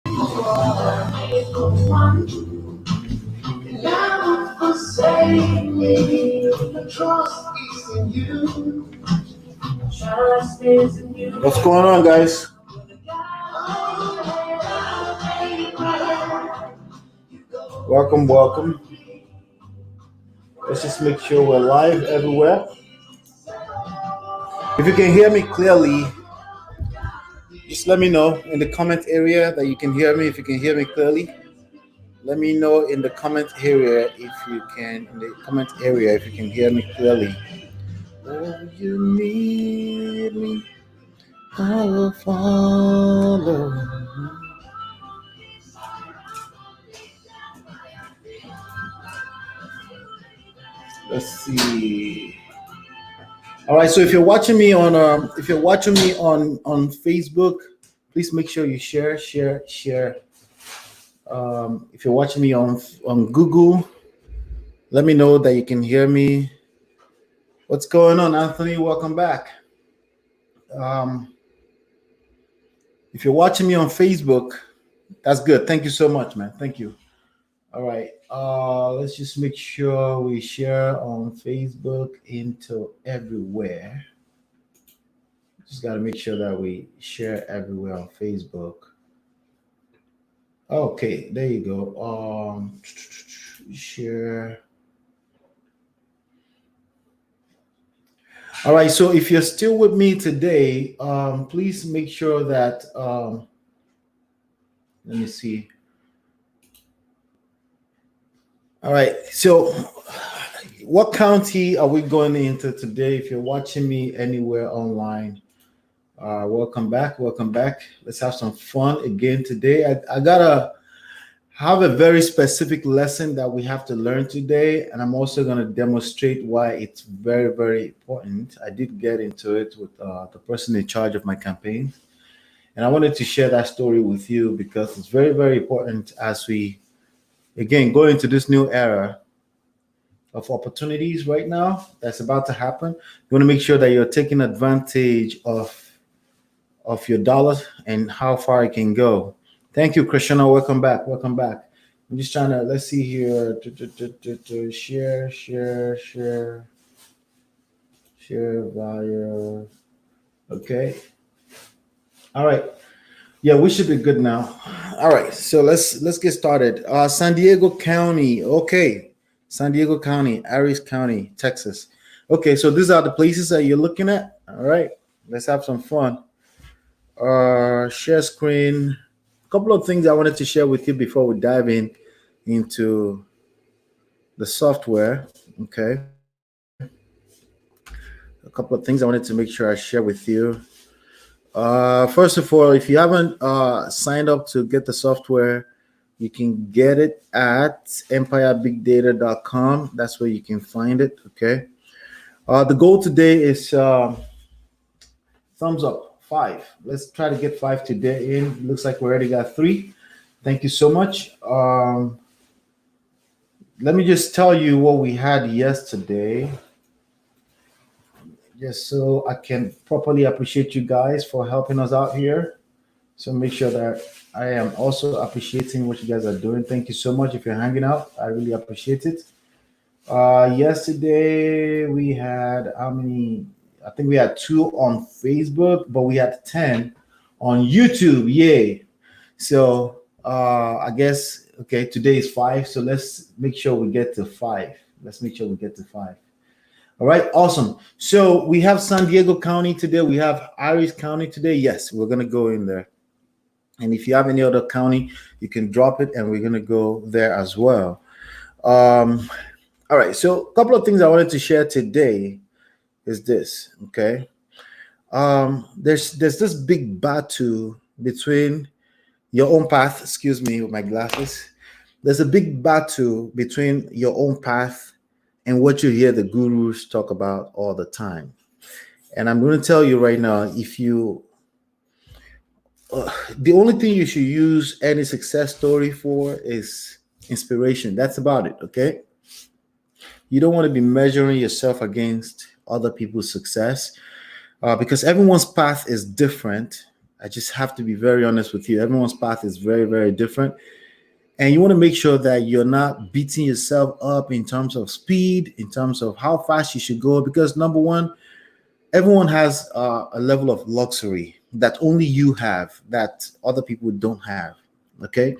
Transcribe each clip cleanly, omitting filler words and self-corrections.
What's going on, guys? Welcome, welcome. Let's just make sure we're live everywhere. If you can hear me clearly, just let me know in the comment area that you can hear me. If you can hear me clearly, let me know in the comment area if you can hear me clearly. Oh, you need me, I will follow. Let's see. All right, so if you're watching me on Facebook, please make sure you share. If you're watching me on Google, let me know that you can hear me. What's going on, Anthony? Welcome back. If you're watching me on Facebook, that's good. Thank you so much, man. Thank you. All right. Let's just make sure we share on Facebook into everywhere. Just got to make sure that we share everywhere on Facebook. Okay, there you go. Share. All right, so if you're still with me today, please make sure that, let me see. All right, so what county are we going into today? If you're watching me anywhere online, welcome back. Let's have some fun again today. I gotta have a very specific lesson that we have to learn today, and I'm also going to demonstrate why it's very, very important. I did get into it with the person in charge of my campaign, and I wanted to share that story with you because it's very, very important as we, again, go into this new era of opportunities right now that's about to happen. You want to make sure that you're taking advantage of your dollars and how far it can go. Thank you, Christiana. Welcome back. I'm just trying to, let's see here. Share value. Okay. All right. Yeah, we should be good now. All right. So let's get started. San Diego County. Okay. San Diego County, Aries County, Texas. Okay. So these are the places that you're looking at. All right. Let's have some fun. Share screen. A couple of things I wanted to share with you before we dive into the software. Okay. A couple of things I wanted to make sure I share with you. First of all, if you haven't signed up to get the software, you can get it at empirebigdata.com. That's where you can find it. Okay. The goal today is thumbs up. 5. Let's try to get 5 today in. Looks like we already got 3. Thank you so much. Let me just tell you what we had yesterday, just so I can properly appreciate you guys for helping us out here. So make sure that I am also appreciating what you guys are doing. Thank you so much if you're hanging out. I really appreciate it. Yesterday we had how many? I think we had 2 on Facebook, but we had 10 on YouTube. Yay. So I guess, okay, today is 5. So let's make sure we get to 5. All right, awesome. So we have San Diego County today. We have Aries County today. Yes, we're going to go in there. And if you have any other county, you can drop it and we're going to go there as well. All right, so a couple of things I wanted to share today is this, okay? There's this big battle between your own path, excuse me with my glasses. There's a big battle between your own path and what you hear the gurus talk about all the time. And I'm going to tell you right now, if you, the only thing you should use any success story for is inspiration. That's about it, okay? You don't want to be measuring yourself against other people's success because everyone's path is different I just have to be very honest with you. Everyone's path is very, very different. And you want to make sure that you're not beating yourself up in terms of speed, in terms of how fast you should go. Because number one, everyone has a level of luxury that only you have, that other people don't have. Okay.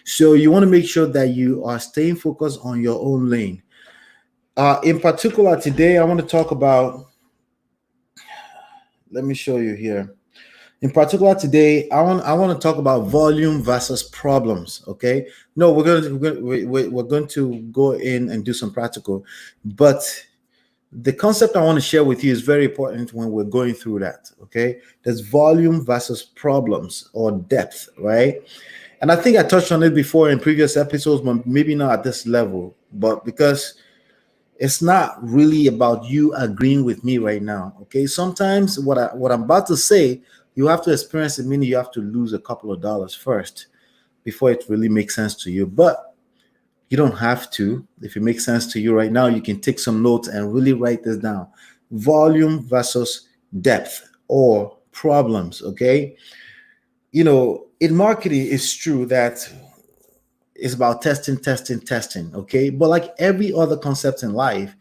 So you want to make sure that you are staying focused on your own lane. In particular, today, I want to talk about, let me show you here. In particular, today I want to talk about volume versus problems. Okay, no, we're going to go in and do some practical, but the concept I want to share with you is very important when we're going through that. Okay, there's volume versus problems or depth, right? And I think I touched on it before in previous episodes, but maybe not at this level. But because it's not really about you agreeing with me right now. Okay. Sometimes what I'm about to say, you have to experience it, meaning you have to lose a couple of dollars first before it really makes sense to you. But you don't have to. If it makes sense to you right now, you can take some notes and really write this down. Volume versus depth or problems. Okay. In marketing, it's true that it's about testing, testing, testing. Okay. But like every other concept in life,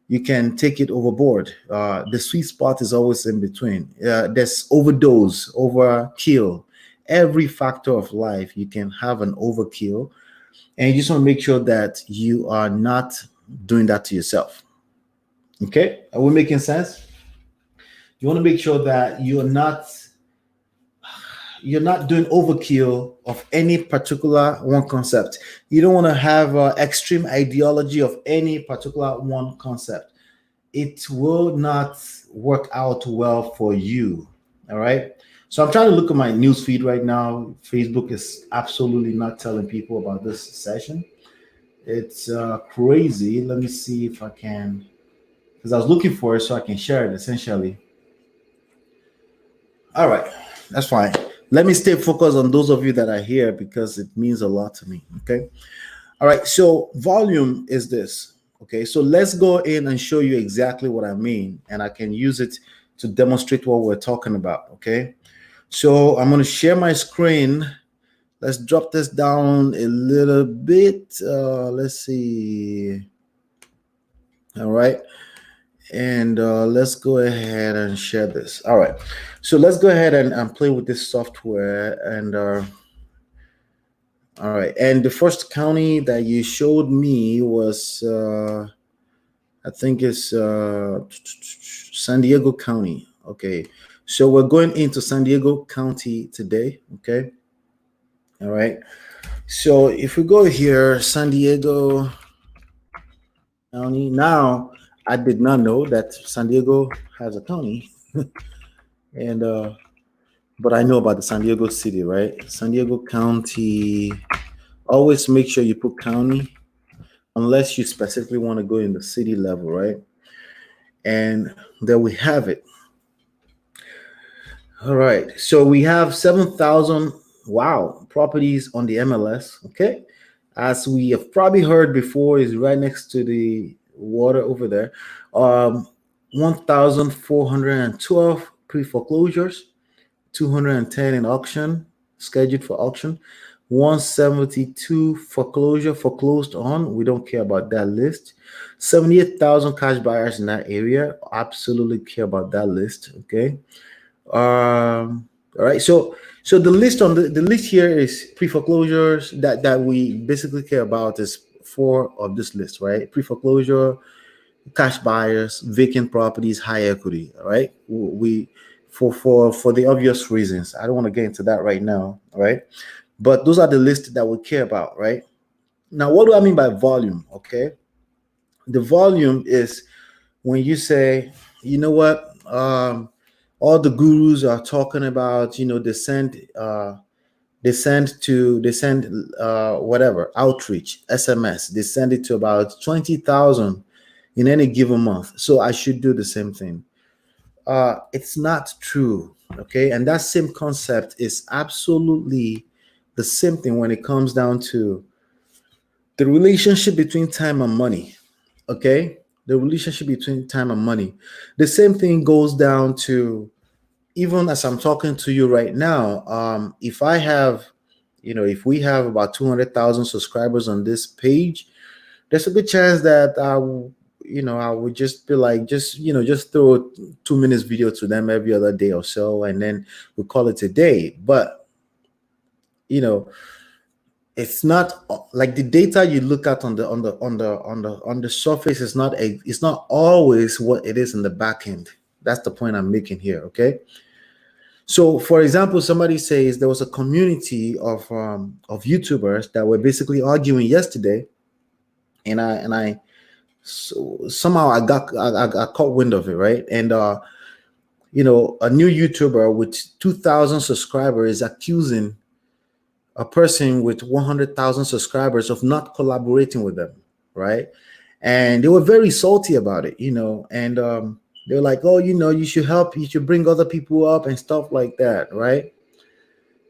you can take it overboard. The sweet spot is always in between. There's overdose, overkill. Every factor of life, you can have an overkill. And you just want to make sure that you are not doing that to yourself. Okay? Are we making sense? You want to make sure that you're not doing overkill of any particular one concept. You don't want to have extreme ideology of any particular one concept. It will not work out well for you. All right. So I'm trying to look at my news feed right now. Facebook is absolutely not telling people about this session. It's crazy. Let me see if I can, because I was looking for it so I can share it essentially. All right, that's fine. Let me stay focused on those of you that are here because it means a lot to me. Okay. All right. So volume is this. Okay. So let's go in and show you exactly what I mean, and I can use it to demonstrate what we're talking about. Okay. So I'm going to share my screen. Let's drop this down a little bit. Let's see. All right. And let's go ahead and share this. All right. So let's go ahead and play with this software. And all right. And the first county that you showed me was, I think it's San Diego County. Okay. So we're going into San Diego County today. Okay. All right. So if we go here, San Diego County. Now, I did not know that San Diego has a county. And but I know about the San Diego city, right? San Diego County. Always make sure you put county unless you specifically want to go in the city level, right? And there we have it. All right. So we have 7,000 properties on the MLS. Okay. As we have probably heard before, is right next to the water over there. 1,412 pre-foreclosures, 210 in auction, scheduled for auction, 172 foreclosed on. We don't care about that list. 78,000 cash buyers in that area. Absolutely care about that list. Okay. All right. So the list on the list here is pre-foreclosures that we basically care about is 4 of this list, right? Pre-foreclosure, cash buyers, vacant properties, high equity. All right. We for the obvious reasons. I don't want to get into that right now. All right. But those are the lists that we care about, right? Now, what do I mean by volume? Okay. The volume is when you say, you know what, all the gurus are talking about, they send whatever outreach SMS. They send it to about 20,000 in any given month. So I should do the same thing. It's not true. Okay. And that same concept is absolutely the same thing when it comes down to the relationship between time and money. Okay. The relationship between time and money. The same thing goes down to even as I'm talking to you right now, if I have, if we have about 200,000 subscribers on this page, there's a good chance that I would just be like, just throw a 2 minutes video to them every other day or so, and then we call it a day. But you know, it's not like the data you look at on the surface is not it's not always what it is in the back end. That's the point I'm making here. Okay. So, for example, somebody says there was a community of YouTubers that were basically arguing yesterday, and I so somehow I caught wind of it, right? And a new YouTuber with 2,000 subscribers is accusing a person with 100,000 subscribers of not collaborating with them, right? And they were very salty about it, and they were like, "Oh, you should help, you should bring other people up and stuff like that," right?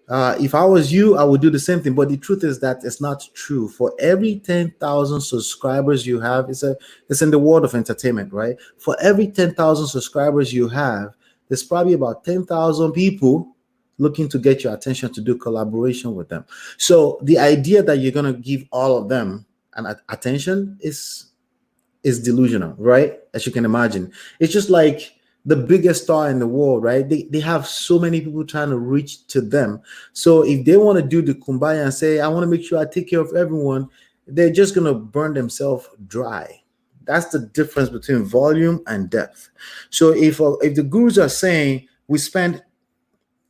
If I was you, I would do the same thing. But the truth is that it's not true. For every 10,000 subscribers you have, it's in the world of entertainment, right? For every 10,000 subscribers you have, there's probably about 10,000 people looking to get your attention to do collaboration with them. So the idea that you're going to give all of them an attention is delusional, right? As you can imagine. It's just like the biggest star in the world, right? They have so many people trying to reach to them. So if they want to do the kumbaya and say, I want to make sure I take care of everyone, they're just going to burn themselves dry. That's the difference between volume and depth. So if the gurus are saying we spend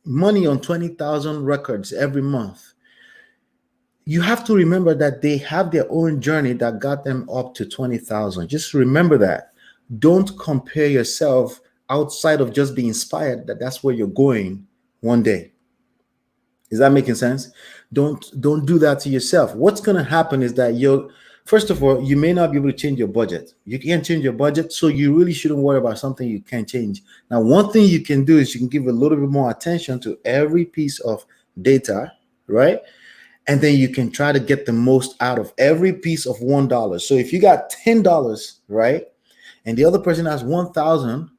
money on 20,000 records every month, you have to remember that they have their own journey that got them up to 20,000. Just remember that. Don't compare yourself outside of just being inspired that's where you're going one day. Is that making sense? Don't do that to yourself. What's going to happen is that first of all, you may not be able to change your budget. You can't change your budget, so you really shouldn't worry about something you can't change. Now, one thing you can do is you can give a little bit more attention to every piece of data, right? And then you can try to get the most out of every piece of $1. So if you got $10, right, and the other person has 1,000,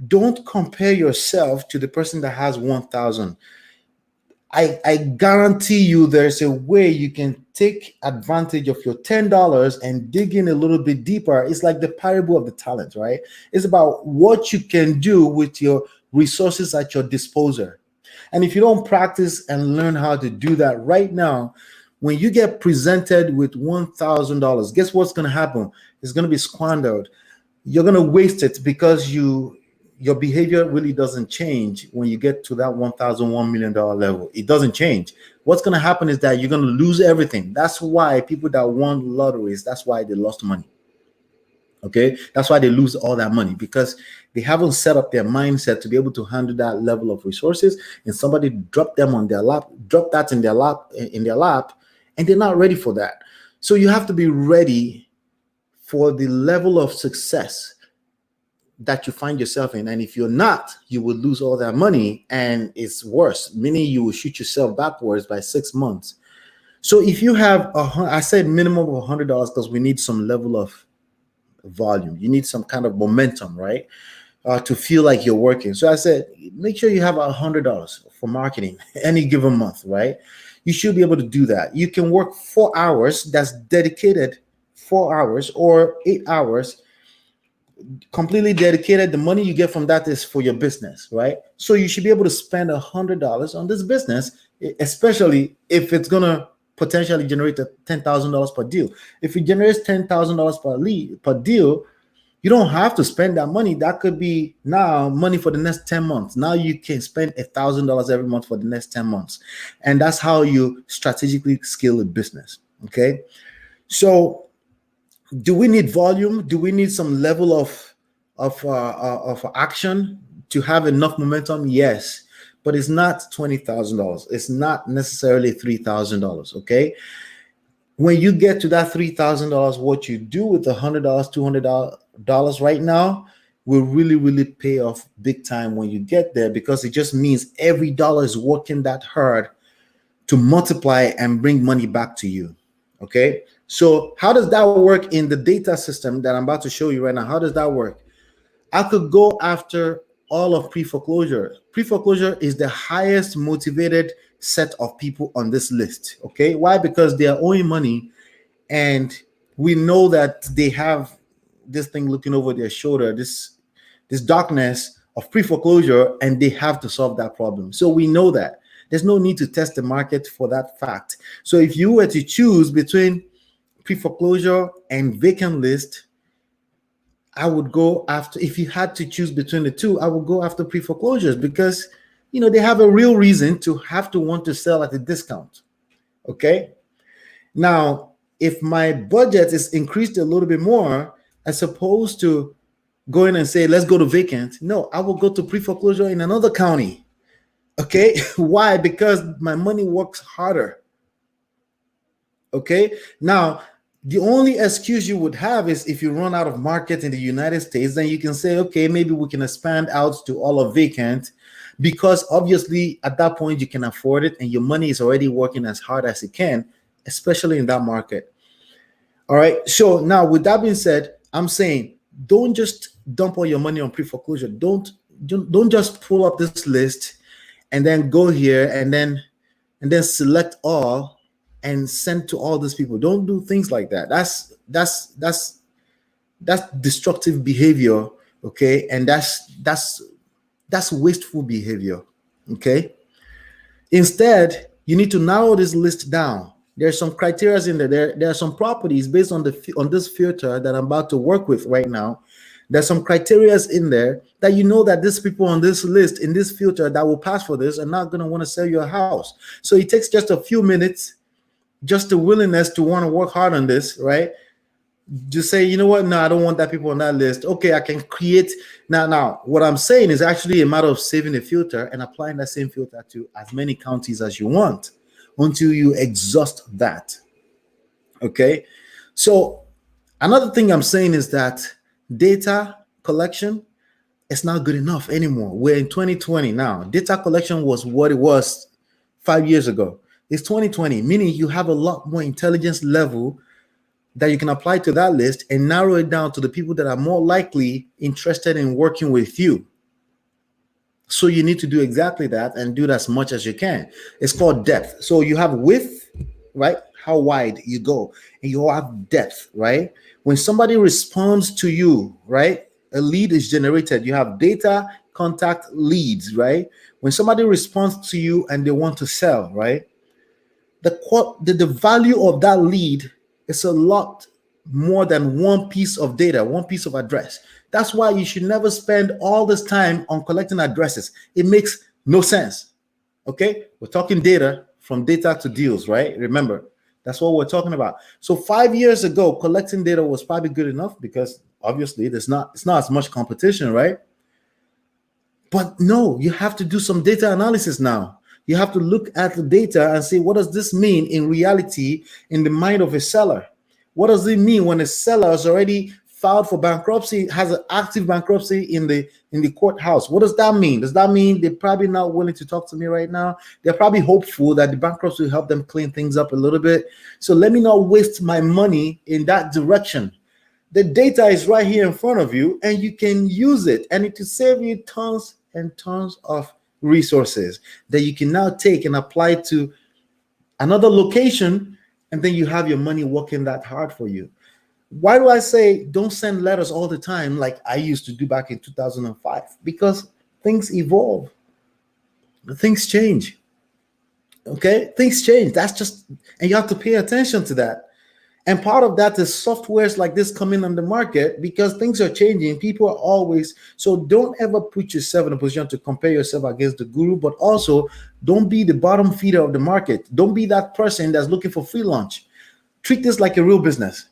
don't compare yourself to the person that has 1,000. I guarantee you there's a way you can take advantage of your $10 and dig in a little bit deeper. It's like the parable of the talent, right? It's about what you can do with your resources at your disposal. And if you don't practice and learn how to do that right now, when you get presented with $1,000, guess what's going to happen? It's going to be squandered. You're going to waste it because your behavior really doesn't change when you get to that $1 million level. It doesn't change. What's going to happen is that you're going to lose everything. That's why people that won lotteries, that's why they lost money. Okay, that's why they lose all that money, because they haven't set up their mindset to be able to handle that level of resources, and somebody drop that in their lap, and they're not ready for that. So you have to be ready for the level of success that you find yourself in. And if you're not, you will lose all that money, and it's worse, meaning you will shoot yourself backwards by 6 months. So if you have I said minimum of $100 because we need some level of volume. You need some kind of momentum, right? To feel like you're working. So I said, make sure you have $100 for marketing any given month, right? You should be able to do that. You can work 4 hours, that's dedicated 4 hours, or 8 hours, completely dedicated. The money you get from that is for your business, right? So you should be able to spend $100 on this business, especially if it's going to potentially generate $10,000 per deal. If it generates $10,000 per deal, you don't have to spend that money. That could be now money for the next 10 months. Now you can spend $1,000 every month for the next 10 months. And that's how you strategically scale a business. Okay. So do we need volume? Do we need some level of action to have enough momentum? Yes. But it's not $20,000. It's not necessarily $3,000. Okay. When you get to that $3,000, what you do with $100, $200 right now will really, really pay off big time when you get there, because it just means every dollar is working that hard to multiply and bring money back to you. Okay. So how does that work in the data system that I'm about to show you right now? How does that work? I could go after all of pre-foreclosure. Pre-foreclosure is the highest motivated set of people on this list. Okay, why? Because they are owing money, and we know that they have this thing looking over their shoulder, this darkness of pre-foreclosure, and they have to solve that problem. So we know that there's no need to test the market for that fact. So if you were to choose between pre-foreclosure and vacant list, I would go after, if you had to choose between the two, I would go after pre-foreclosures, because they have a real reason to have to want to sell at a discount. Okay. Now, if my budget is increased a little bit more, as opposed to going and say, let's go to vacant, no, I will go to pre-foreclosure in another county. Okay. Why? Because my money works harder. Okay. Now, the only excuse you would have is if you run out of market in the United States, then you can say, okay, maybe we can expand out to all of vacant, because obviously at that point you can afford it and your money is already working as hard as it can, especially in that market. All right. So now, with that being said, I'm saying, don't just dump all your money on pre-foreclosure. Don't just pull up this list and then go here and then select all and send to all these people. Don't do things like that. That's destructive behavior. Okay. And that's wasteful behavior. Okay. Instead, you need to narrow this list down. There's some criteria in there. There are some properties based on this filter that I'm about to work with right now. There's some criteria in there that that these people on this list, in this filter, that will pass for this are not going to want to sell your house. So it takes just a few minutes, just the willingness to want to work hard on this, right? Just say, you know what? No, I don't want that people on that list. Okay, I can create now. What I'm saying is actually a matter of saving a filter and applying that same filter to as many counties as you want until you exhaust that. Okay. So another thing I'm saying is that data collection is not good enough anymore. We're in 2020 now. Data collection was what it was 5 years ago. It's 2020, meaning you have a lot more intelligence level that you can apply to that list and narrow it down to the people that are more likely interested in working with you. So you need to do exactly that and do it as much as you can. It's called depth. So you have width, right? How wide you go, and you have depth, right? When somebody responds to you, right? A lead is generated. You have data, contact, leads, right? When somebody responds to you and they want to sell, right? The value of that lead is a lot more than one piece of data, one piece of address. That's why you should never spend all this time on collecting addresses. It makes no sense. Okay, we're talking data, from data to deals, right? Remember, that's what we're talking about. So 5 years ago, collecting data was probably good enough because obviously it's not as much competition, right? But no, you have to do some data analysis now. You have to look at the data and say, what does this mean in reality in the mind of a seller? What does it mean when a seller has already filed for bankruptcy, has an active bankruptcy in the courthouse? What does that mean? Does that mean they're probably not willing to talk to me right now? They're probably hopeful that the bankruptcy will help them clean things up a little bit. So let me not waste my money in that direction. The data is right here in front of you and you can use it, and it will save you tons and tons of resources that you can now take and apply to another location, and then you have your money working that hard for you. Why do I say don't send letters all the time like I used to do back in 2005? Because things evolve, things change. Okay, things change. That's just, and you have to pay attention to that. And part of that is softwares like this coming on the market, because things are changing. People are always, so don't ever put yourself in a position to compare yourself against the guru, but also don't be the bottom feeder of the market. Don't be that person that's looking for free lunch. Treat this like a real business.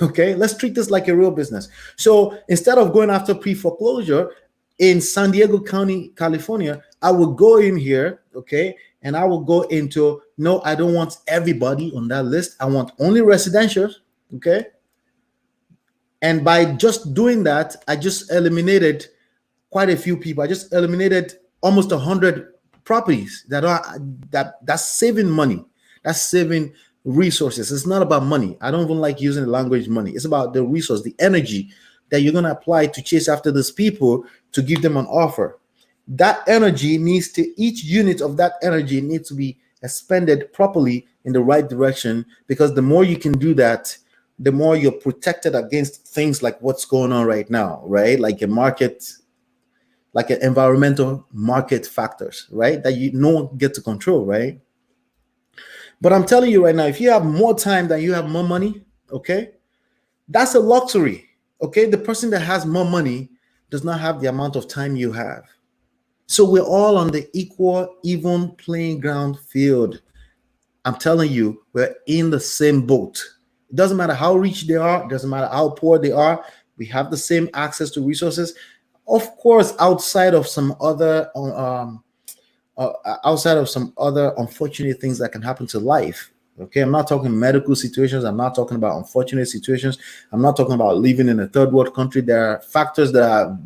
Okay, let's treat this like a real business. So instead of going after pre-foreclosure in San Diego County, California, I will go in here, okay, and I will go into, no, I don't want everybody on that list. I want only residential, okay? And by just doing that, I just eliminated quite a few people. I just eliminated almost 100 properties that's saving money. That's saving resources. It's not about money. I don't even like using the language money. It's about the resource, the energy that you're going to apply to chase after these people to give them an offer. That energy needs to, each unit of that energy needs to be expended properly in the right direction, because the more you can do that, the more you're protected against things like what's going on right now, right? Like a market, like an environmental market factors, right? That you no one get to control, right? But I'm telling you right now, if you have more time than you have more money, okay, that's a luxury. Okay, the person that has more money does not have the amount of time you have. So we're all on the equal, even playing ground field. I'm telling you, we're in the same boat. It doesn't matter how rich they are, it doesn't matter how poor they are. We have the same access to resources. Of course, outside of some other unfortunate things that can happen to life. Okay, I'm not talking medical situations. I'm not talking about unfortunate situations. I'm not talking about living in a third world country. There are factors that are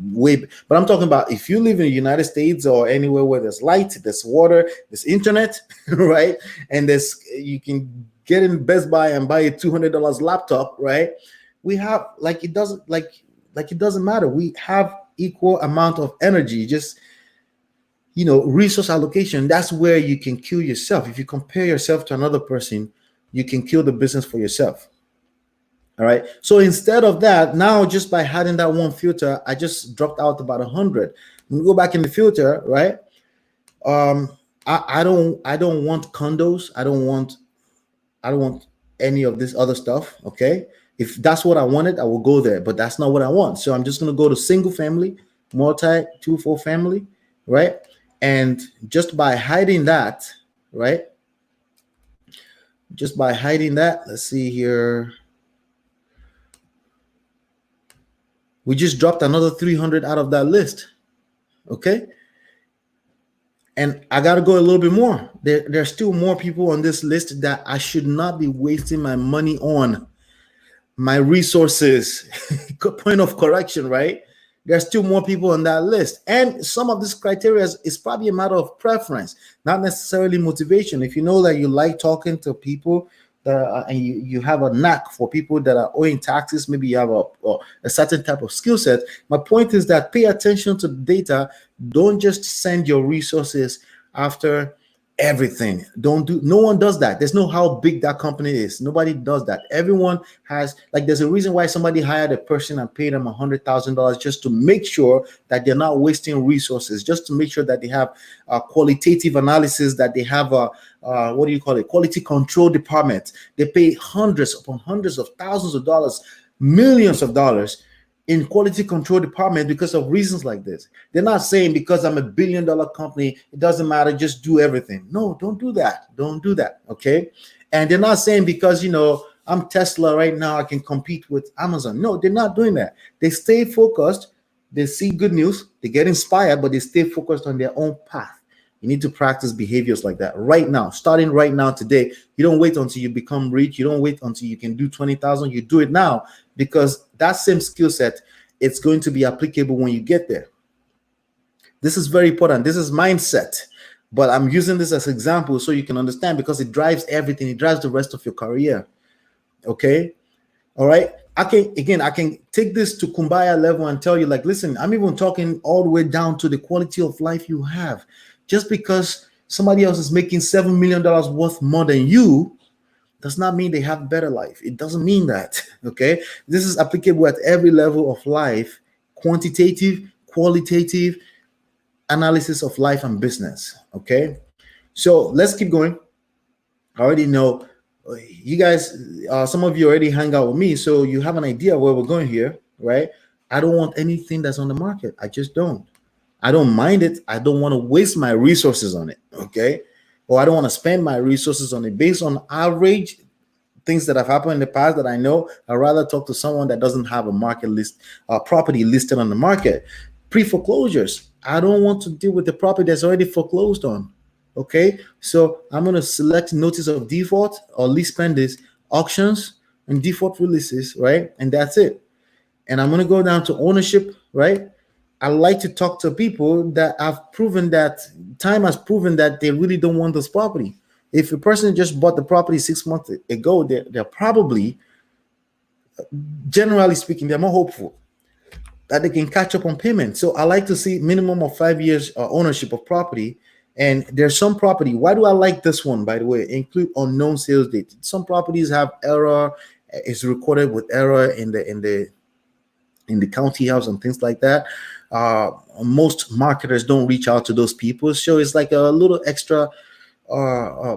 but I'm talking about if you live in the United States or anywhere where there's light, there's water, there's internet, right? And you can get in Best Buy and buy a $200 laptop, right? We have it doesn't matter. We have equal amount of energy. Just resource allocation, that's where you can kill yourself. If you compare yourself to another person, you can kill the business for yourself. All right. So instead of that, now just by adding that one filter, I just dropped out about 100. When we go back in the filter, right? I don't want condos. I don't want any of this other stuff. Okay. If that's what I wanted, I will go there, but that's not what I want. So I'm just going to go to single family, multi, 2, 4 family, right? And just by hiding that, right? Just by hiding that, let's see here. We just dropped another 300 out of that list. Okay. And I got to go a little bit more. There's still more people on this list that I should not be wasting my money on. My resources, point of correction, right? There's still more people on that list. And some of this criteria is probably a matter of preference, not necessarily motivation. If you know that you like talking to people and you have a knack for people that are owing taxes, maybe you have a certain type of skill set. My point is that pay attention to the data. Don't just send your resources after everything. No one does that. There's no how big that company is. Nobody does that. Everyone has, there's a reason why somebody hired a person and paid them $100,000 just to make sure that they're not wasting resources, just to make sure that they have qualitative analysis, that they have quality control department. They pay hundreds upon hundreds of thousands of dollars, millions of dollars in quality control department because of reasons like this. They're not saying because I'm a $1 billion company, it doesn't matter, just do everything. No, don't do that. Don't do that. Okay. And they're not saying because, I'm Tesla right now, I can compete with Amazon. No, they're not doing that. They stay focused. They see good news. They get inspired, but they stay focused on their own path. You need to practice behaviors like that right now, starting right now today. You don't wait until you become rich. You don't wait until you can do 20,000. You do it now, because that same skill set, it's going to be applicable when you get there. This is very important. This is mindset, but I'm using this as an example so you can understand, because it drives everything. It drives the rest of your career. Okay. All right. I can take this to kumbaya level and tell you, listen, I'm even talking all the way down to the quality of life you have. Just because somebody else is making $7 million worth more than you does not mean they have a better life. It doesn't mean that. Okay. This is applicable at every level of life: quantitative, qualitative analysis of life and business. Okay. So let's keep going. I already know you guys, some of you already hang out with me, so you have an idea where we're going here, right? I don't want anything that's on the market. I just don't. I don't mind it. I don't want to waste my resources on it. Okay. Or I don't want to spend my resources on it based on average things that have happened in the past that I know. I'd rather talk to someone that doesn't have a market list, property listed on the market. Pre-foreclosures. I don't want to deal with the property that's already foreclosed on. Okay. So I'm going to select notice of default or lease pending, auctions, and default releases, right? And that's it. And I'm going to go down to ownership, right? I like to talk to people that have proven that time has proven that they really don't want this property. If a person just bought the property 6 months ago, they're probably, generally speaking, they're more hopeful. that they can catch up on payment. So I like to see minimum of 5 years ownership of property. And there's some property. Why do I like this one, by the way? Include unknown sales date. Some properties have error, is recorded with error in the county house and things like that. Most marketers don't reach out to those people, so it's like a little extra uh,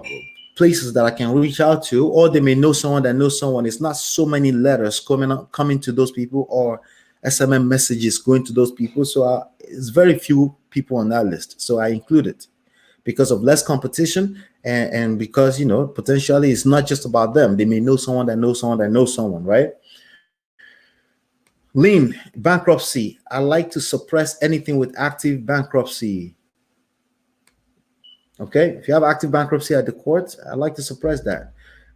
places that I can reach out to, or they may know someone that knows someone. It's not so many letters coming to those people, or SMM messages going to those people. So it's very few people on that list. So I include it because of less competition, and because potentially it's not just about them. They may know someone that knows someone that knows someone, right? Lien, bankruptcy. I like to suppress anything with active bankruptcy. Okay, if you have active bankruptcy at the court, I like to suppress that.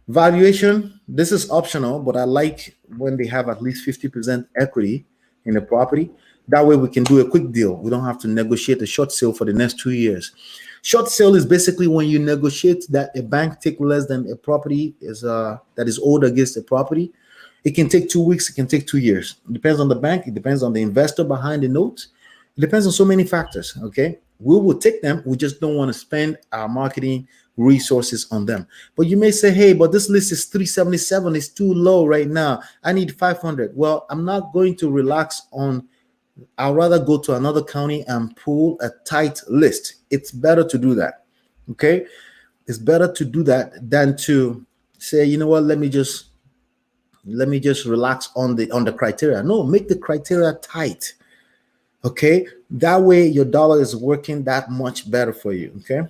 Valuation, this is optional, but I like when they have at least 50% equity in the property. That way we can do a quick deal. We don't have to negotiate a short sale for the next 2 years. Short sale is basically when you negotiate that a bank take less than a property that is owed against a property. It can take 2 weeks, it can take 2 years. It depends on the bank, it depends on the investor behind the note. It depends on so many factors. Okay, we will take them. We just don't want to spend our marketing resources on them. But you may say, hey, but this list is 377. It's too low right now. I need 500. Well, I'm not going to relax on. I'd rather go to another county and pull a tight list. It's better to do that. Okay, it's better to do that than to say, you know what, let me just relax on the criteria. No, make the criteria tight. Okay, that way your dollar is working that much better for you. Okay,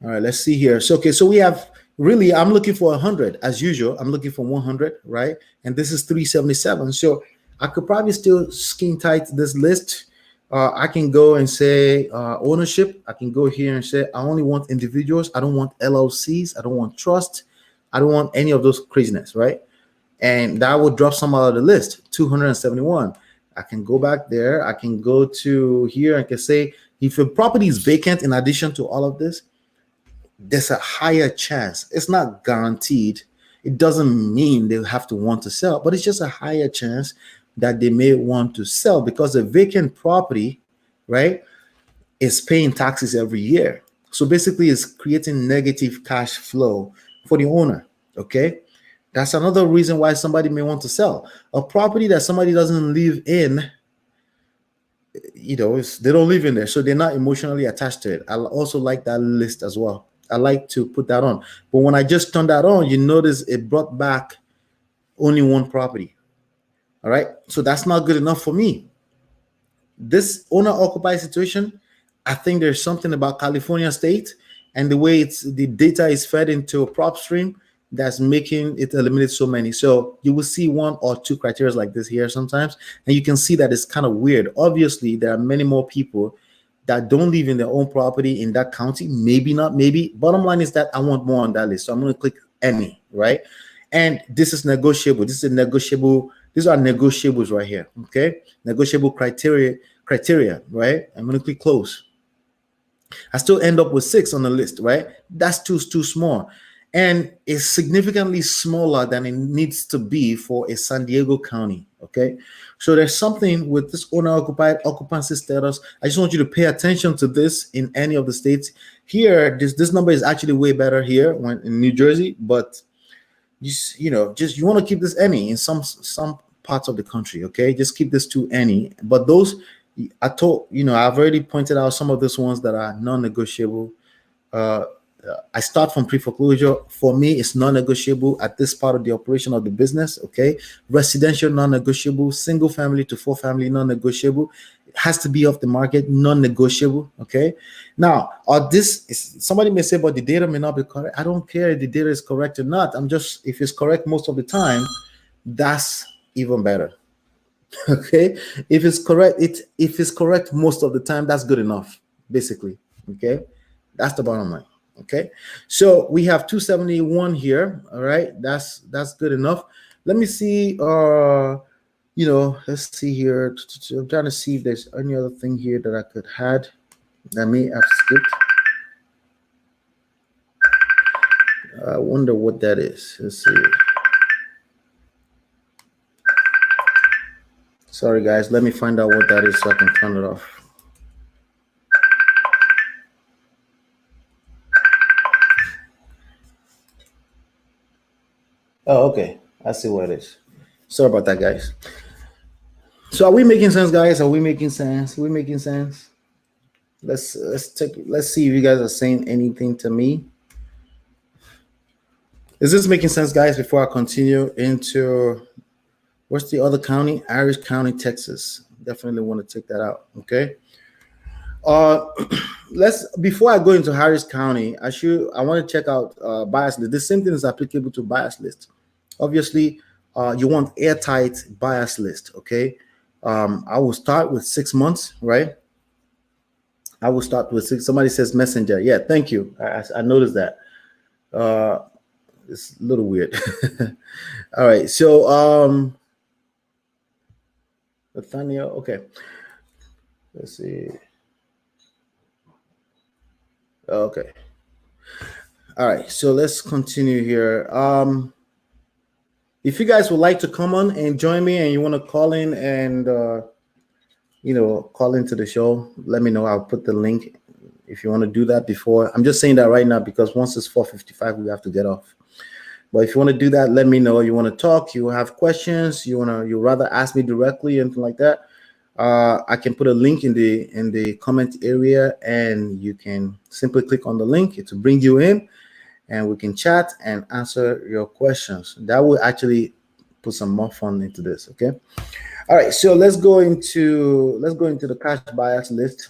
all right, let's see here. So we have, really, I'm looking for 100 as usual. I'm looking for 100, right? And this is 377. So I could probably still skin tight this list. I can go and say ownership. I can go here and say I only want individuals. I don't want LLCs. I don't want trust. I don't want any of those craziness, right? And that will drop some out of the list. 271. I can go back there. I can go to here. I can say if a property is vacant, in addition to all of this, there's a higher chance. It's not guaranteed. It doesn't mean they have to want to sell, but it's just a higher chance that they may want to sell, because a vacant property, right, is paying taxes every year. So basically it's creating negative cash flow for the owner. Okay. That's another reason why somebody may want to sell a property that somebody doesn't live in. They don't live in there, so they're not emotionally attached to it. I also like that list as well. I like to put that on. But when I just turned that on, you notice it brought back only one property. All right. So that's not good enough for me. This owner occupied situation, I think there's something about California state and the way the data is fed into a prop stream that's making it eliminate so many. So you will see one or two criteria like this here sometimes, and you can see that it's kind of weird. Obviously, there are many more people that don't live in their own property in that county. Maybe not, maybe. Bottom line is that I want more on that list. So I'm going to click any, right? And this is negotiable. This is a negotiable. These are negotiables right here. Okay. Negotiable criteria, right? I'm going to click close. I still end up with 6 on the list, right? That's too small. And it's significantly smaller than it needs to be for a San Diego County. Okay. So there's something with this owner occupied occupancy status. I just want you to pay attention to this in any of the states. Here, this number is actually way better here when in New Jersey, but you want to keep this any in some parts of the country. Okay. Just keep this to any. But those I've already pointed out some of those ones that are non-negotiable. I start from pre-foreclosure. For me, it's non-negotiable at this part of the operation of the business. Okay. Residential, non-negotiable. Single family to 4 family, non-negotiable. It has to be off the market, non-negotiable. Okay. Now, somebody may say, but the data may not be correct. I don't care if the data is correct or not. If it's correct most of the time, that's even better. Okay. If it's correct most of the time, that's good enough, basically. Okay. That's the bottom line. Okay, so we have 271 here. All right, that's good enough. Let me see. Let's see here. I'm trying to see if there's any other thing here that I could add that may have skipped. I wonder what that is. Let's see. Sorry, guys. Let me find out what that is so I can turn it off. Oh, okay. I see what it is. Sorry about that, guys. So are we making sense, guys? Are we making sense? Are we making sense? Let's see if you guys are saying anything to me. Is this making sense, guys? Before I continue into what's the other county? Harris County, Texas. Definitely want to check that out. Okay. Let's before I go into Harris County, I want to check out bias list. The same thing is applicable to bias list. Obviously, you want airtight bias list. Okay. I will start with 6 months, right? I will start with six. Somebody says messenger. Yeah, thank you. I noticed that. It's a little weird. All right. So Nathaniel, okay. Let's see. Okay. All right. So let's continue here. If you guys would like to come on and join me and you want to call in and call into the show, let me know. I'll put the link if you want to do that before. I'm just saying that right now because once it's 4:55, we have to get off. But if you want to do that, let me know. You want to talk, you have questions, you rather ask me directly, anything like that. I can put a link in the comment area, and you can simply click on the link to bring you in, and we can chat and answer your questions. That will actually put some more fun into this. Okay. All right. So let's go into the cash buyers list.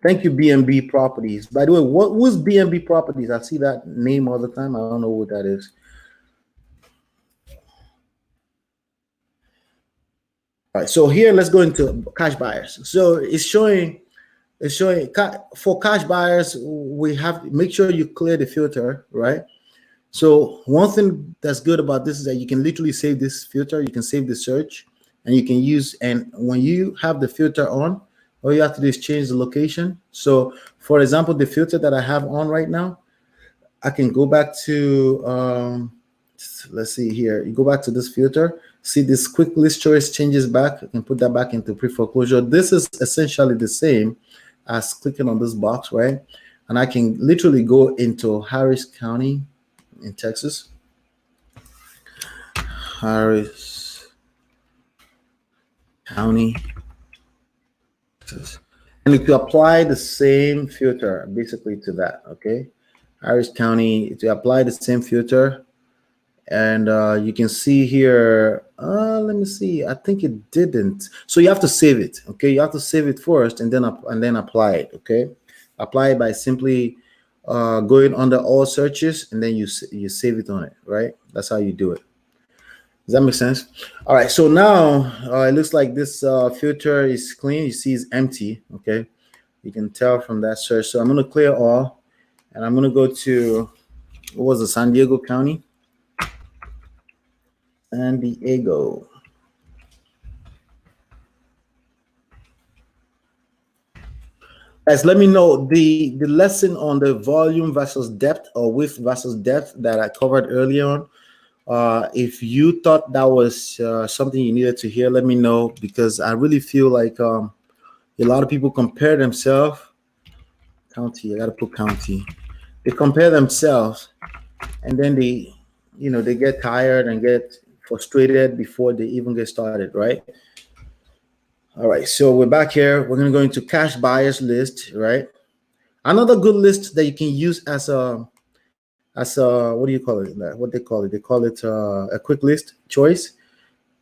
Thank you, B&B Properties. By the way, who's B&B Properties? I see that name all the time. I don't know what that is. All right, so here let's go into cash buyers. So it's showing for cash buyers, we have make sure you clear the filter, right? So one thing that's good about this is that you can literally save this filter, you can save the search, and you can use, and when you have the filter on, all you have to do is change the location. So for example, the filter that I have on right now, I can go back to let's see here. You go back to this filter, see this quick list choice changes back. I can put that back into pre-foreclosure. This is essentially the same as clicking on this box, right? And I can literally go into Harris County in Texas. Harris County, Texas. And if you apply the same filter basically to that, okay? Harris County, to apply the same filter, and you can see here, let me see, I think it didn't. So you have to save it, okay? You have to save it first and then apply it, okay? Apply it by simply going under all searches, and then you save it on it, right? That's how you do it. Does that make sense? All right, so now it looks like this filter is clean. You see it's empty, okay? You can tell from that search. So I'm going to clear all, and I'm going to go to, what was it, San Diego County? San Diego. Guys, let me know the lesson on the volume versus depth, or width versus depth, that I covered earlier on. If you thought that was something you needed to hear, let me know, because I really feel like a lot of people compare themselves. County, I gotta put county. They compare themselves, and then they get tired and get frustrated before they even get started, right? All right, so we're back here. We're gonna go into cash buyers list, right? Another good list that you can use as a what do you call it? What they call it? They call it a quick list choice.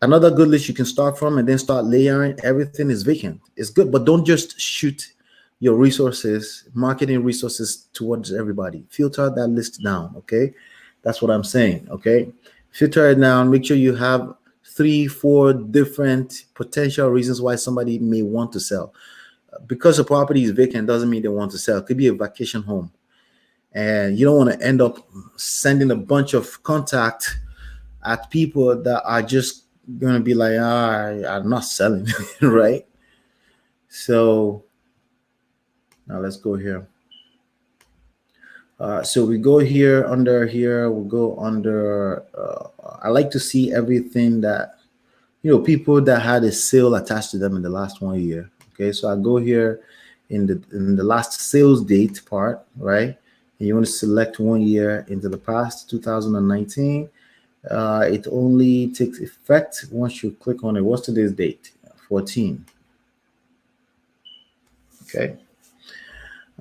Another good list you can start from and then start layering. Everything is vacant. It's good, but don't just shoot your resources, marketing resources, towards everybody. Filter that list down, okay? That's what I'm saying, okay? Filter it down. Make sure you have 3-4 different potential reasons why somebody may want to sell. Because the property is vacant doesn't mean they want to sell. It could be a vacation home, and you don't want to end up sending a bunch of contact at people that are just going to be like, I'm not selling, right? So now let's go here. So we go here, under here, we'll go under, I like to see everything that people that had a sale attached to them in the last 1 year. Okay, so I go here in the last sales date part, right? And you want to select 1 year into the past, 2019. It only takes effect once you click on it. What's today's date? 14. Okay.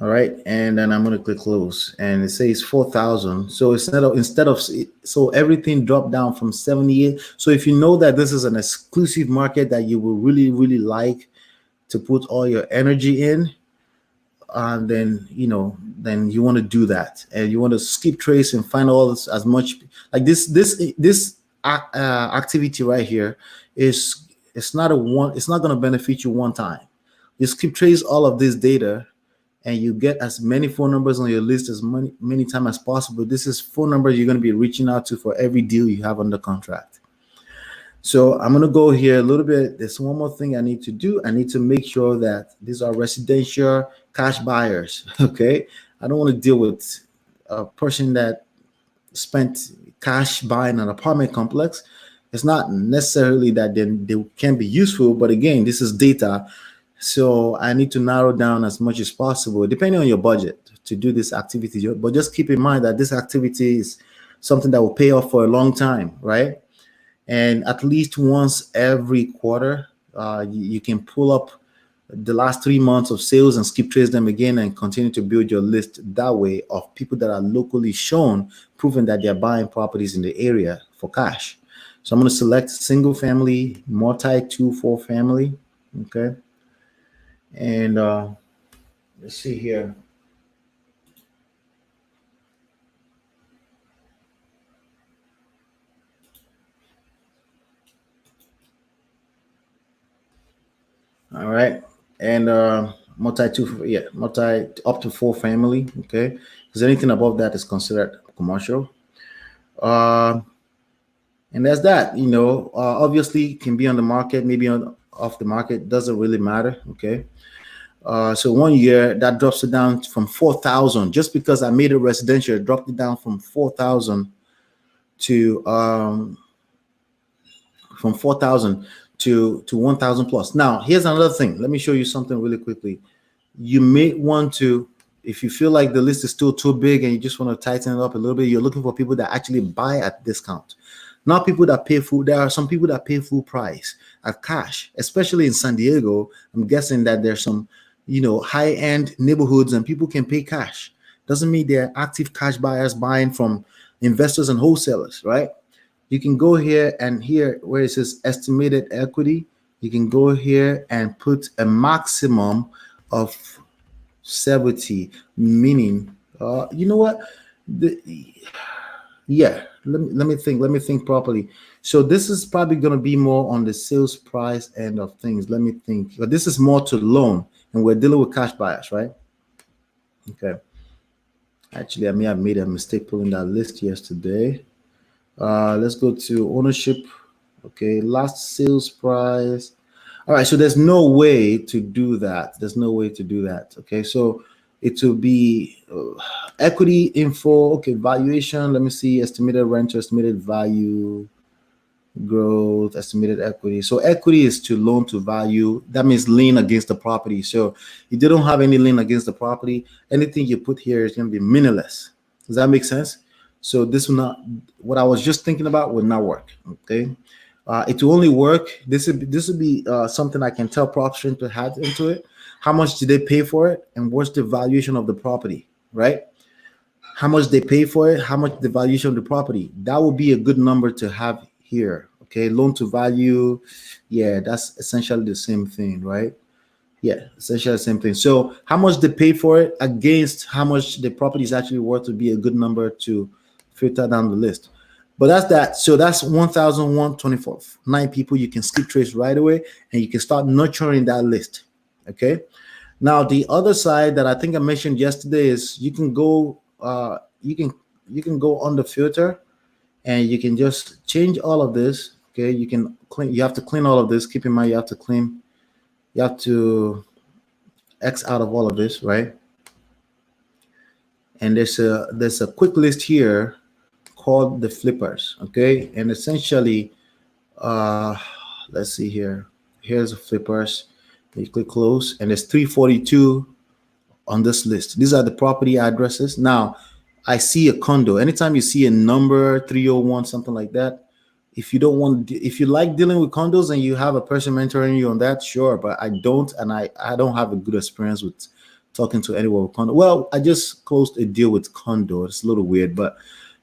All right, and then I'm going to click close, and it says 4,000. So so everything dropped down from 78. So if you know that this is an exclusive market that you will really really like to put all your energy in, then then you want to do that, and you want to skip trace and find all this as much like this activity right here is it's not a one. It's not going to benefit you one time. You skip trace all of this data and you get as many phone numbers on your list as many times as possible. This is phone numbers you're going to be reaching out to for every deal you have under contract. So I'm going to go here a little bit. There's one more thing I need to do. I need to make sure that these are residential cash buyers. Okay. I don't want to deal with a person that spent cash buying an apartment complex. It's not necessarily that they can be useful, but again, this is data. So I need to narrow down as much as possible, depending on your budget, to do this activity. But just keep in mind that this activity is something that will pay off for a long time, right? And at least once every quarter, you can pull up the last 3 months of sales and skip trace them again and continue to build your list that way of people that are locally shown, proving that they're buying properties in the area for cash. So I'm going to select single family, multi 2-4 family. Okay. And let's see here. All right. And multi up to 4 family. Okay. Because anything above that is considered commercial. Uh, and that's that. Obviously can be on the market, maybe off the market, doesn't really matter. Okay. So 1 year that drops it down from 4,000. Just because I made it residential, it dropped it down from 4,000 to 1,000 plus. Now, here's another thing. Let me show you something really quickly. You may want to, if you feel like the list is still too big and you just want to tighten it up a little bit, you're looking for people that actually buy at discount, not people that pay full. There are some people that pay full price at cash, especially in San Diego. I'm guessing that there's some, high-end neighborhoods and people can pay cash. Doesn't mean they're active cash buyers buying from investors and wholesalers, right? You can go here and here where it says estimated equity, you can go here and put a maximum of 70, meaning, you know what? Let me think properly. So this is probably going to be more on the sales price end of things. Let me think. But this is more to loan, and we're dealing with cash buyers, right? Okay. Actually, I may have made a mistake pulling that list yesterday. Let's go to ownership. Okay, last sales price. All right, so there's no way to do that. There's no way to do that. Okay, so it will be equity info. Okay, valuation. Let me see. Estimated rent, estimated value, growth, estimated equity. So equity is to loan to value. That means lien against the property. So if they don't have any lien against the property, anything you put here is going to be meaningless. Does that make sense? So this will not, what I was just thinking about would not work. Okay. It will only work. This would be something I can tell PropStream to add into it. How much did they pay for it, and what's the valuation of the property, right? How much they pay for it, how much the valuation of the property. That would be a good number to have here. Okay, loan to value. Yeah, that's essentially the same thing, right? Yeah, essentially the same thing. So how much they pay for it against how much the property is actually worth would be a good number to filter down the list. But that's that. So that's 1,124. 9 people you can skip trace right away, and you can start nurturing that list. Okay. Now the other side that I think I mentioned yesterday is you can go you can go on the filter, and you can just change all of this. Okay, you can clean. You have to clean all of this. Keep in mind you have to clean. You have to X out of all of this, right? And there's a quick list here called the flippers. Okay, and essentially, let's see here. Here's the flippers. You click close, and there's 342 on this list. These are the property addresses. Now, I see a condo. Anytime you see a number 301, something like that, if you don't want, if you like dealing with condos and you have a person mentoring you on that, sure. But I don't, and I don't have a good experience with talking to anyone with condo. Well, I just closed a deal with condo. It's a little weird, but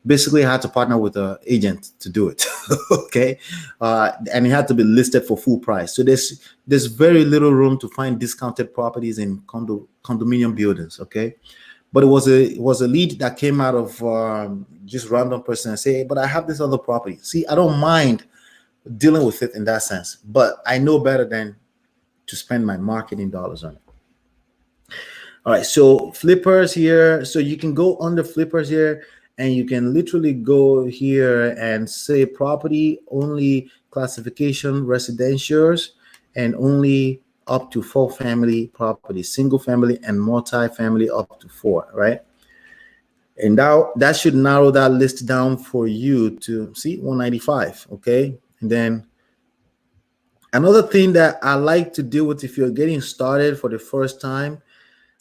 basically I had to partner with an agent to do it. Okay, and it had to be listed for full price. So there's very little room to find discounted properties in condominium buildings. Okay, but it was a lead that came out of just random person and say, hey, but I have this other property. See, I don't mind dealing with it in that sense, but I know better than to spend my marketing dollars on it. All right, so flippers here. So you can go under flippers here, and you can literally go here and say property only classification residentials and only up to 4 family properties, single family and multi-family up to 4, right? And now that should narrow that list down for you to see 195. Okay, and then another thing that I like to deal with if you're getting started for the first time,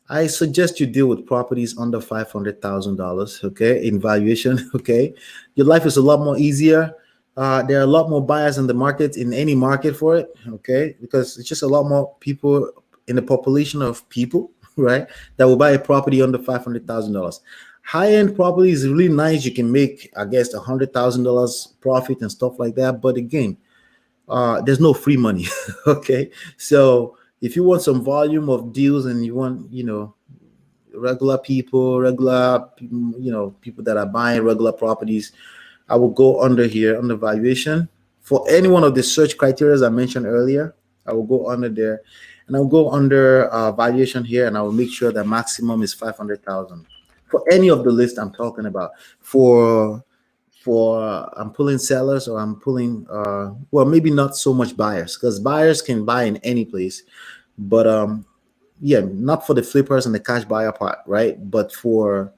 I suggest you deal with properties under $500,000, okay, in valuation, okay? Your life is a lot more easier. There are a lot more buyers in the market, in any market for it, okay? Because it's just a lot more people in the population of people, right, that will buy a property under $500,000. High-end property is really nice. You can make, I guess, $100,000 profit and stuff like that. But again, there's no free money, okay? So if you want some volume of deals and you want, regular people, people that are buying regular properties, I will go under here under valuation. For any one of the search criteria I mentioned earlier, I will go under there, and I'll go under valuation here, and I will make sure that maximum is 500,000 for any of the list I'm talking about. For I'm pulling sellers, or I'm pulling well, maybe not so much buyers, because buyers can buy in any place. But yeah, not for the flippers and the cash buyer part, right? But for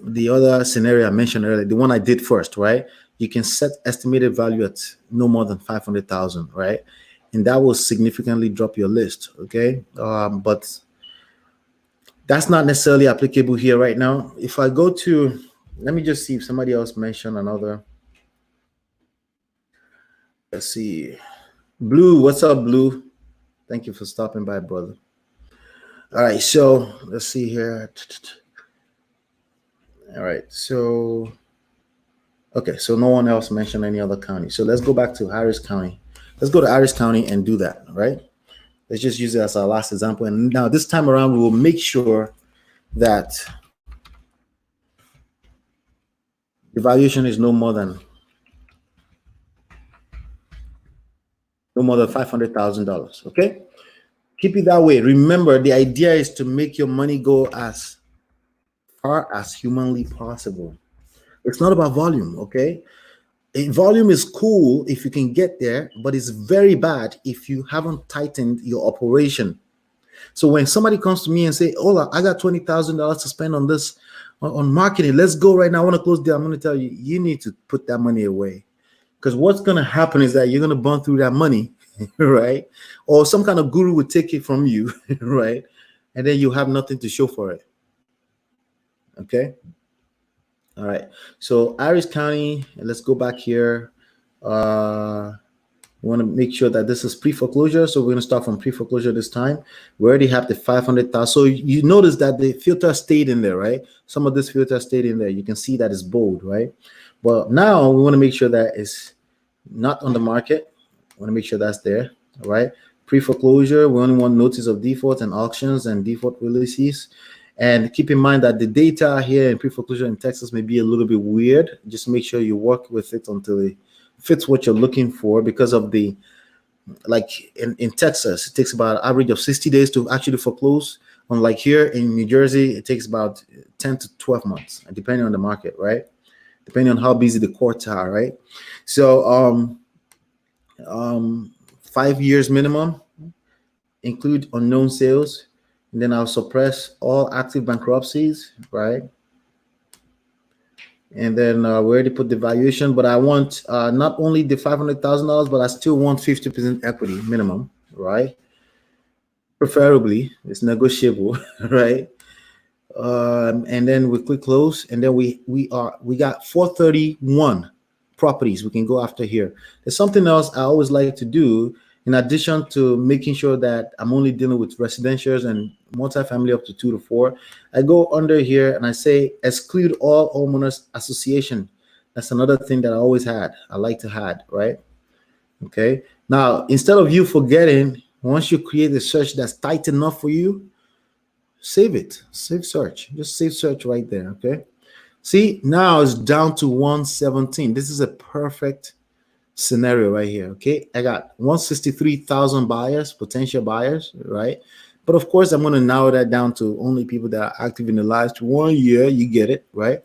the other scenario I mentioned earlier, the one I did first, right? You can set estimated value at no more than 500,000, right? And that will significantly drop your list, okay? But that's not necessarily applicable here right now. If I go to, let me just see if somebody else mentioned another. Let's see. Blue, what's up, Blue? Thank you for stopping by, brother. All right, so let's see here. All right, so okay, so no one else mentioned any other county. So let's go back to Harris County. Let's go to Harris County and do that, right? Let's just use it as our last example. And now this time around, we will make sure that the valuation is no more than $500,000. Okay, keep it that way. Remember, the idea is to make your money go as far as humanly possible. It's not about volume. Okay, volume is cool if you can get there, but it's very bad if you haven't tightened your operation. So when somebody comes to me and say, "Ola, I got $20,000 to spend on this, on marketing. Let's go right now. I want to close there." I'm going to tell you, you need to put that money away, because what's going to happen is that you're going to burn through that money, right? Or some kind of guru would take it from you, right? And then you have nothing to show for it. Okay. All right. So Harris County, and let's go back here. We want to make sure that this is pre-foreclosure. So we're going to start from pre-foreclosure this time. We already have the 500,000. So you notice that the filter stayed in there, right? Some of this filter stayed in there. You can see that it's bold, right? But now we want to make sure that it's not on the market. We want to make sure that's there, all right? Pre-foreclosure, we only want notice of default and auctions and default releases. And keep in mind that the data here in pre-foreclosure in Texas may be a little bit weird. Just make sure you work with it until it fits what you're looking for, because of the, like in Texas, it takes about an average of 60 days to actually foreclose. Unlike here in New Jersey, it takes about 10 to 12 months, depending on the market, right? Depending on how busy the courts are, right? So 5 years minimum, include unknown sales, and then I'll suppress all active bankruptcies, right? And then we already put the valuation, but I want not only the $500,000, but I still want 50% equity minimum, right? Preferably, it's negotiable, right? And then we click close, and then we got 431 properties we can go after here. There's something else I always like to do in addition to making sure that I'm only dealing with residentials and multifamily up to 2 to 4. I go under here and I say exclude all homeowners association. That's another thing that I always had. I like to had, right? Okay. Now, instead of you forgetting, once you create a search that's tight enough for you, save it. Save search. Just save search right there. Okay. See, now it's down to 117. This is a perfect scenario right here. Okay. I got 163,000 buyers, potential buyers, right? But of course, I'm going to narrow that down to only people that are active in the last 1 year. You get it, right?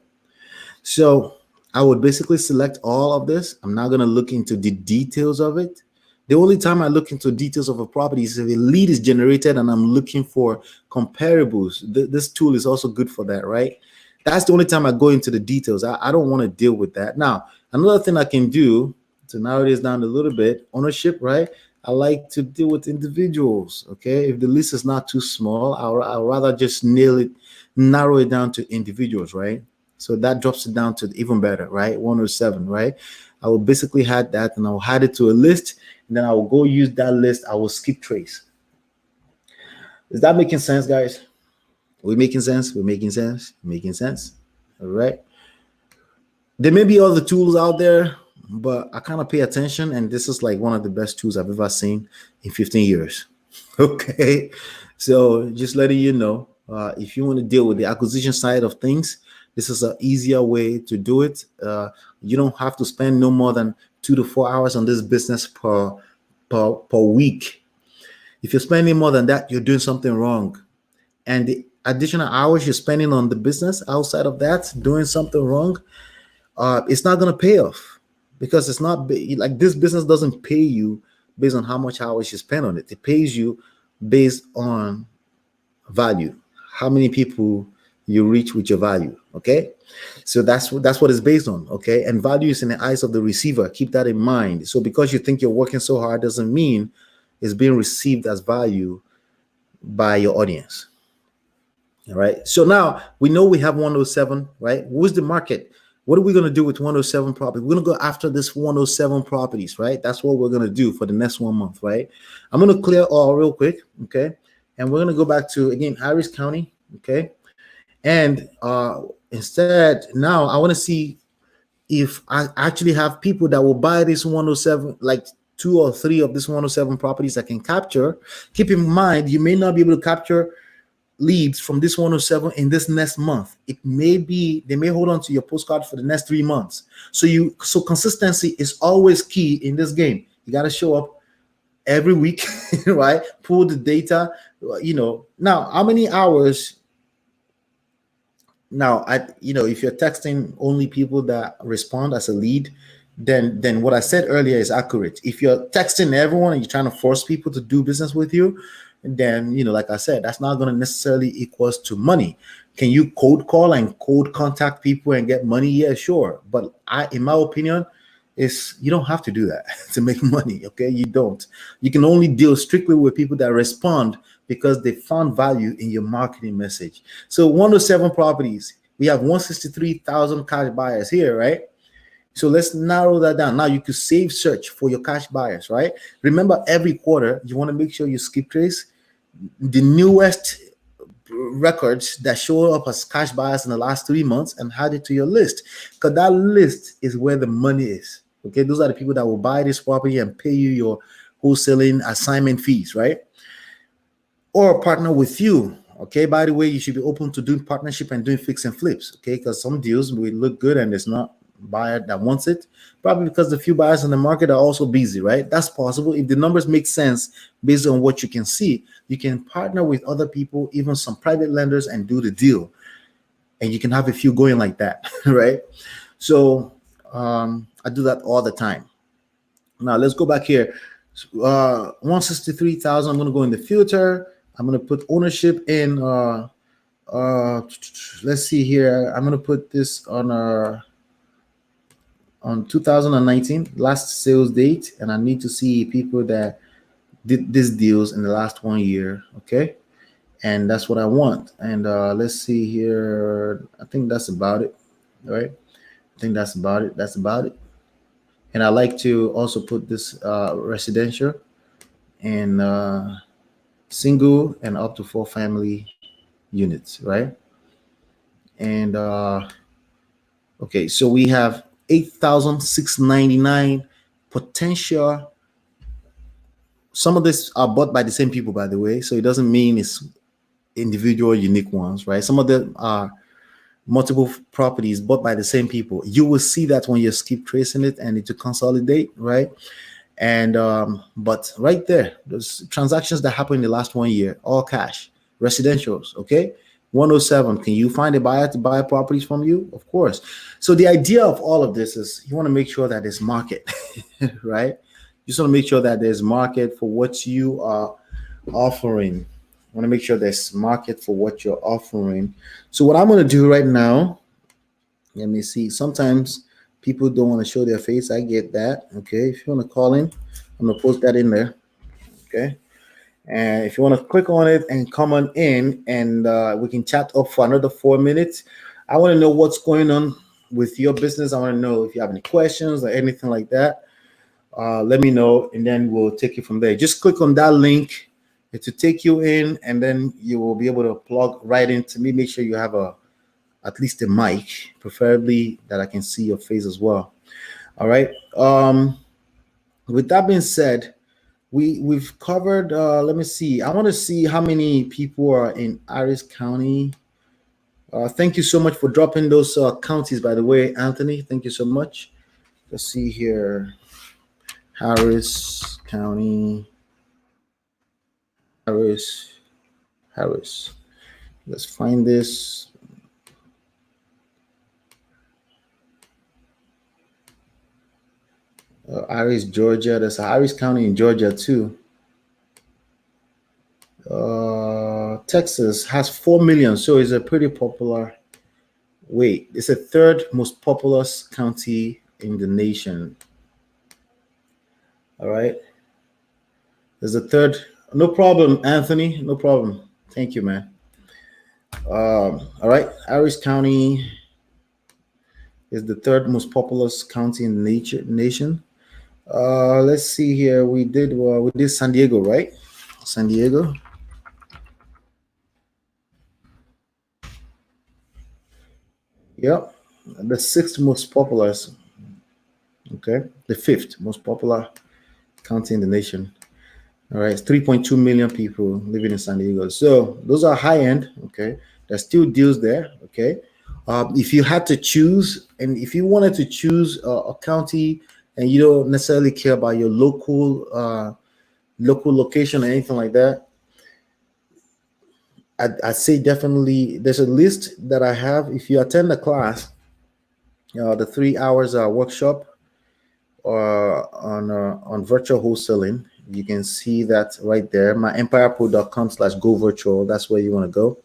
So I would basically select all of this. I'm not going to look into the details of it. The only time I look into details of a property is if a lead is generated and I'm looking for comparables. This tool is also good for that, right? That's the only time I go into the details. I don't want to deal with that. Now, another thing I can do to narrow this down a little bit, ownership, right? I like to deal with individuals, okay? If the list is not too small, I'll rather just narrow it down to individuals, right? So that drops it down to even better, right? 107, right? I will basically add that and I'll add it to a list, and then I will go use that list. I will skip trace. Is that making sense, guys? We're making sense. We're making sense. Making sense. All right. There may be other tools out there, but I kind of pay attention, and this is like one of the best tools I've ever seen in 15 years. Okay. So just letting you know, if you want to deal with the acquisition side of things, this is an easier way to do it. You don't have to spend no more than 2 to 4 hours on this business per week. If you're spending more than that, you're doing something wrong. And the additional hours you're spending on the business outside of that, doing something wrong, it's not going to pay off, because it's not like this business doesn't pay you based on how much hours you spend on it. It pays you based on value, how many people you reach with your value. Okay, so that's what it's based on. Okay, and value is in the eyes of the receiver. Keep that in mind. So because you think you're working so hard doesn't mean it's being received as value by your audience. All right, so now we know we have 107, right? Who's the market? What are we going to do with 107 properties? We're going to go after this 107 properties, right? That's what we're going to do for the next 1 month, right? I'm going to clear all real quick, okay? And we're going to go back to, again, Harris County, okay? And instead, now I want to see if I actually have people that will buy this 107, like 2 or 3 of this 107 properties I can capture. Keep in mind, you may not be able to capture leads from this 107 in this next month. It may be they may hold on to your postcard for the next 3 months. So consistency is always key in this game. You got to show up every week, right? Pull the data. Now how many hours? Now, if you're texting only people that respond as a lead, then what I said earlier is accurate. If you're texting everyone and you're trying to force people to do business with you, then like I said, that's not going to necessarily equals to money. Can you cold call and cold contact people and get money? Yeah, sure. But in my opinion, you don't have to do that to make money. Okay, you don't. You can only deal strictly with people that respond because they found value in your marketing message. So 107 properties, we have 163,000 cash buyers here, right? So let's narrow that down. Now you could save search for your cash buyers, right? Remember, every quarter you want to make sure you skip trace the newest records that show up as cash buyers in the last 3 months and add it to your list, because that list is where the money is. Okay, those are the people that will buy this property and pay you your wholesaling assignment fees, right? Or partner with you. Okay, by the way, you should be open to doing partnership and doing fix and flips. Okay, because some deals will look good and there's not buyer that wants it, probably because the few buyers in the market are also busy, right? That's possible. If the numbers make sense based on what you can see, you can partner with other people, even some private lenders, and do the deal, and you can have a few going like that. Right? So I do that all the time. Now let's go back here. 163,000. I'm going to go in the filter. I'm going to put ownership in let's see here. I'm going to put this on on 2019 last sales date, and I need to see people that did these deals in the last 1 year. Okay, and that's what I want. And let's see here. I think that's about it. All right. I think that's about it. That's about it. And I like to also put this residential and single and up to 4 family units, right? And okay, so we have 8,699 potential. Some of this are bought by the same people, by the way, so it doesn't mean it's individual unique ones, right? Some of them are multiple properties bought by the same people. You will see that when you keep tracing it and it to consolidate, right? And but right there, those transactions that happened in the last 1 year, all cash, residentials, okay? 107. Can you find a buyer to buy properties from you? Of course. So the idea of all of this is you want to make sure that there's market, right? You just want to make sure that there's market for what you are offering. You want to make sure there's market for what you're offering. So what I'm going to do right now, let me see. Sometimes people don't want to show their face. I get that. Okay. If you want to call in, I'm going to post that in there. Okay. And if you want to click on it and come on in, and we can chat up for another 4 minutes. I want to know what's going on with your business. I want to know if you have any questions or anything like that. Let me know, and then we'll take it from there. Just click on that link to take you in, and then you will be able to plug right into me. Make sure you have at least a mic, preferably that I can see your face as well. All right. With that being said, we've covered. Let me see. I want to see how many people are in Harris County. Thank you so much for dropping those counties, by the way, Anthony. Thank you so much. Let's see here. Harris County. Harris. Let's find this. Harris, Georgia. There's a Harris County in Georgia too. Texas has 4 million, so it's a pretty popular. Wait, it's the third most populous county in the nation. All right. There's a third. No problem, Anthony. No problem. Thank you, man. All right. Harris County is the third most populous county in the nation. Let's see here. We did San Diego, right? San Diego. Yep. The sixth most populous. Okay. The fifth most popular county in the nation. All right. It's 3.2 million people living in San Diego. So those are high end. Okay. There's still deals there. Okay. If you had to choose, and if you wanted to choose a county and you don't necessarily care about your local location or anything like that, I'd say definitely there's a list that I have. If you attend the class, the 3 hours workshop on virtual wholesaling, you can see that right there. myEmpirePRO.com/go virtual. That's where you want to go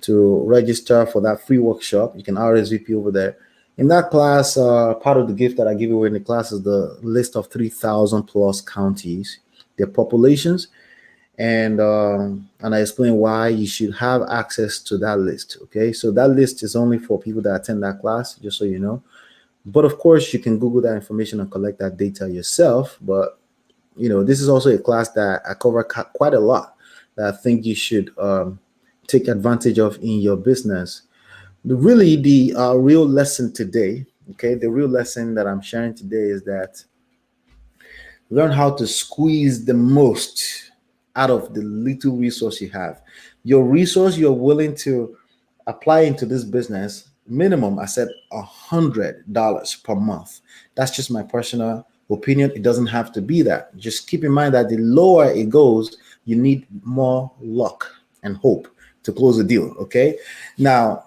to register for that free workshop. You can RSVP over there. In that class, part of the gift that I give away in the class is the list of 3,000 plus counties, their populations, and I explain why you should have access to that list. Okay, so that list is only for people that attend that class, just so you know. But of course, you can Google that information and collect that data yourself. But this is also a class that I cover quite a lot that I think you should take advantage of in your business. The real lesson today, okay, the real lesson that I'm sharing today is that learn how to squeeze the most out of the little resource you have. Your resource you're willing to apply into this business, minimum, I said $100 per month. That's just my personal opinion. It doesn't have to be that. Just keep in mind that the lower it goes, you need more luck and hope to close the deal. Okay. Now,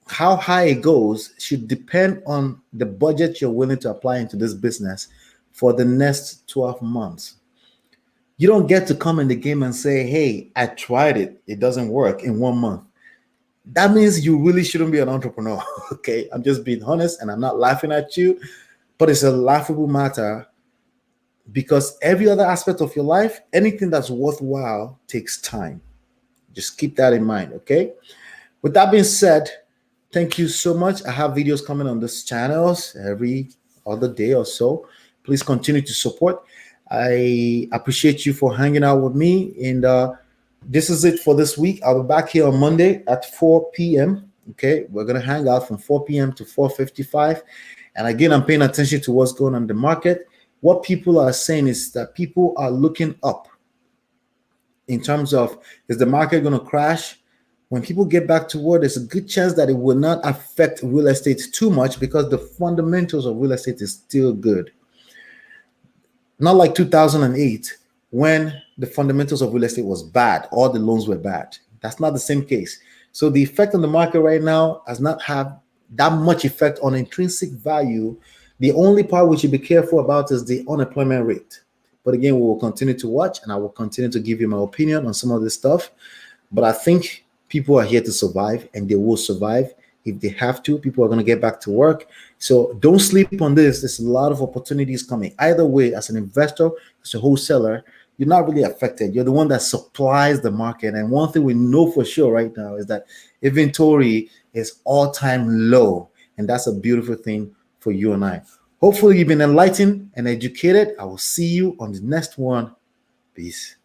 how high it goes should depend on the budget you're willing to apply into this business for the next 12 months. You don't get to come in the game and say, hey, I tried it. It doesn't work in 1 month. That means you really shouldn't be an entrepreneur. Okay. I'm just being honest, and I'm not laughing at you. but it's a laughable matter because every other aspect of your life, anything that's worthwhile takes time. Just keep that in mind, okay? With that being said, thank you so much. I have videos coming on this channels every other day or so. Please continue to support. I appreciate you for hanging out with me. And this is it for this week. I'll be back here on Monday at 4 p.m. Okay, we're gonna hang out from 4 p.m. to 4:55. And again, I'm paying attention to what's going on in the market. What people are saying is that people are looking up in terms of, is the market going to crash? When people get back to work, there's a good chance that it will not affect real estate too much because the fundamentals of real estate is still good. Not like 2008 when the fundamentals of real estate was bad, all the loans were bad. That's not the same case. So the effect on the market right now has not had that much effect on intrinsic value. The only part we should be careful about is the unemployment rate. But again, we will continue to watch and I will continue to give you my opinion on some of this stuff. But I think people are here to survive and they will survive if they have to. People are going to get back to work. So don't sleep on this. There's a lot of opportunities coming. Either way, as an investor, as a wholesaler, you're not really affected. You're the one that supplies the market. And one thing we know for sure right now is that inventory is all-time low. And that's a beautiful thing for you and I. Hopefully you've been enlightened and educated. I will see you on the next one. Peace.